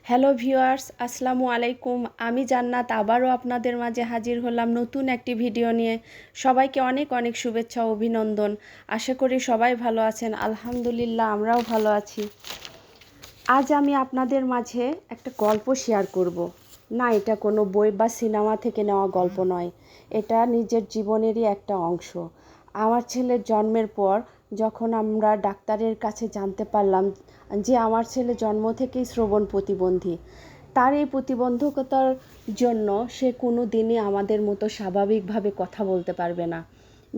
Hello viewers, আসসালামু আলাইকুম। আমি জান্নাত আবারও আপনাদের মাঝে হাজির হলাম নতুন একটি ভিডিও নিয়ে। সবাইকে অনেক অনেক শুভেচ্ছা ও অভিনন্দন। আশা করি সবাই ভালো আছেন। আলহামদুলিল্লাহ, আমরাও ভালো আছি। আজ আমি আপনাদের মাঝে একটা গল্প শেয়ার করব। না, এটা কোনো বই বা সিনেমা থেকে নেওয়া গল্প নয়, এটা নিজের জীবনেরই একটা অংশ। আমার ছেলের জন্মের পর যখন আমরা ডাক্তারের কাছে জানতে পারলাম যে আমার ছেলে জন্ম থেকেই শ্রবণ প্রতিবন্ধী, তার এই প্রতিবন্ধকতার জন্য সে কোনো দিনই আমাদের মতো স্বাভাবিকভাবে কথা বলতে পারবে না।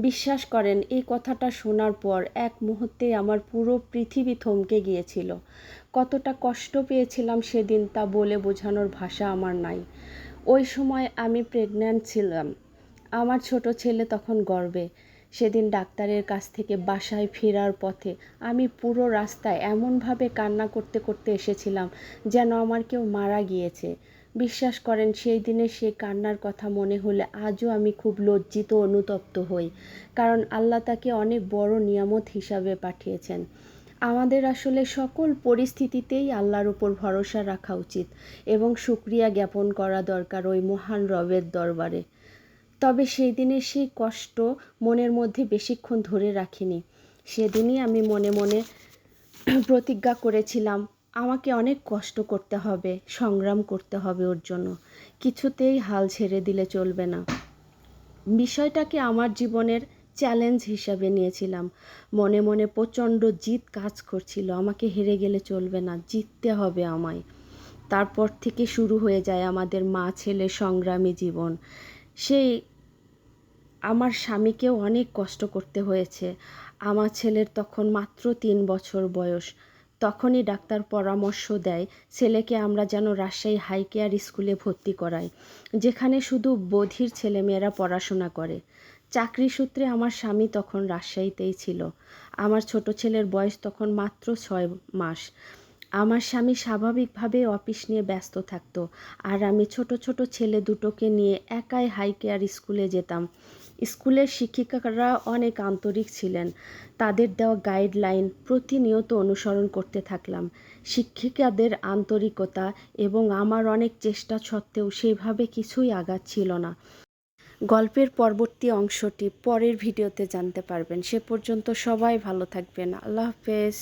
বিশ্বাস করেন, এই কথাটা শোনার পর এক মুহূর্তেই আমার পুরো পৃথিবী থমকে গিয়েছিল। কতটা কষ্ট পেয়েছিলাম সেদিন তা বলে বোঝানোর ভাষা আমার নাই। ওই সময় আমি প্রেগন্যান্ট ছিলাম, আমার ছোট ছেলে তখন গর্ভে। সেদিন ডাক্তারের কাছ থেকে বাসায় ফেরার পথে আমি পুরো রাস্তায় এমনভাবে কান্না করতে করতে এসেছিলাম যেন আমার কেউ মারা গিয়েছে। বিশ্বাস করেন, সেই দিনের সেই কান্নার কথা মনে হলে আজও আমি খুব লজ্জিত অনুতপ্ত হই, কারণ আল্লাহ তাকে অনেক বড় নিয়ামত হিসাবে পাঠিয়েছেন। আমাদের আসলে সকল পরিস্থিতিতেই আল্লাহর উপর ভরসা রাখা উচিত এবং শুকরিয়া জ্ঞাপন করা দরকার ওই মহান রবের দরবারে। তবে সেই দিনের সেই কষ্ট মনের মধ্যে বেশিক্ষণ ধরে রাখিনি। সেদিনই আমি মনে মনে প্রতিজ্ঞা করেছিলাম, আমাকে অনেক কষ্ট করতে হবে, সংগ্রাম করতে হবে ওর জন্য। কিছুতেই হাল ছেড়ে দিলে চলবে না। বিষয়টাকে আমার জীবনের চ্যালেঞ্জ হিসাবে নিয়েছিলাম। মনে মনে প্রচণ্ড জিদ কাজ করছিল, আমাকে হেরে গেলে চলবে না, জিততে হবে আমায়। তারপর থেকে শুরু হয়ে যায় আমাদের মা ছেলের সংগ্রামী জীবন। সেই আমার স্বামীকেও অনেক কষ্ট করতে হয়েছে। আমার ছেলের তখন মাত্র 3 বছর বয়স। তখনই ডাক্তার পরামর্শ দেয় ছেলেকে আমরা যেন রাজশাহী হাই কেয়ার স্কুলে ভর্তি করাই, যেখানে শুধু বধির ছেলেমেয়েরা পড়াশোনা করে। চাকরি সূত্রে আমার স্বামী তখন রাজশাহীতেই ছিল। আমার ছোট ছেলের বয়স তখন মাত্র 6 মাস। আমার স্বামী স্বাভাবিকভাবে অফিস নিয়ে ব্যস্ত থাকতো, আর আমি ছোট ছোট ছেলে দুটোকে নিয়ে একাই হাই কেয়ার স্কুলে যেতাম। স্কুলের শিক্ষিকারা অনেক আন্তরিক ছিলেন। তাদের দেওয়া গাইডলাইন প্রতিনিয়ত অনুসরণ করতে থাকলাম। শিক্ষিকাদের আন্তরিকতা এবং আমার অনেক চেষ্টা সত্ত্বেও সেইভাবে কিছুই আগাচ্ছিল না। গল্পের পরবর্তী অংশটি পরের ভিডিওতে জানতে পারবেন। সে পর্যন্ত সবাই ভালো থাকবেন। আল্লাহ হাফেজ।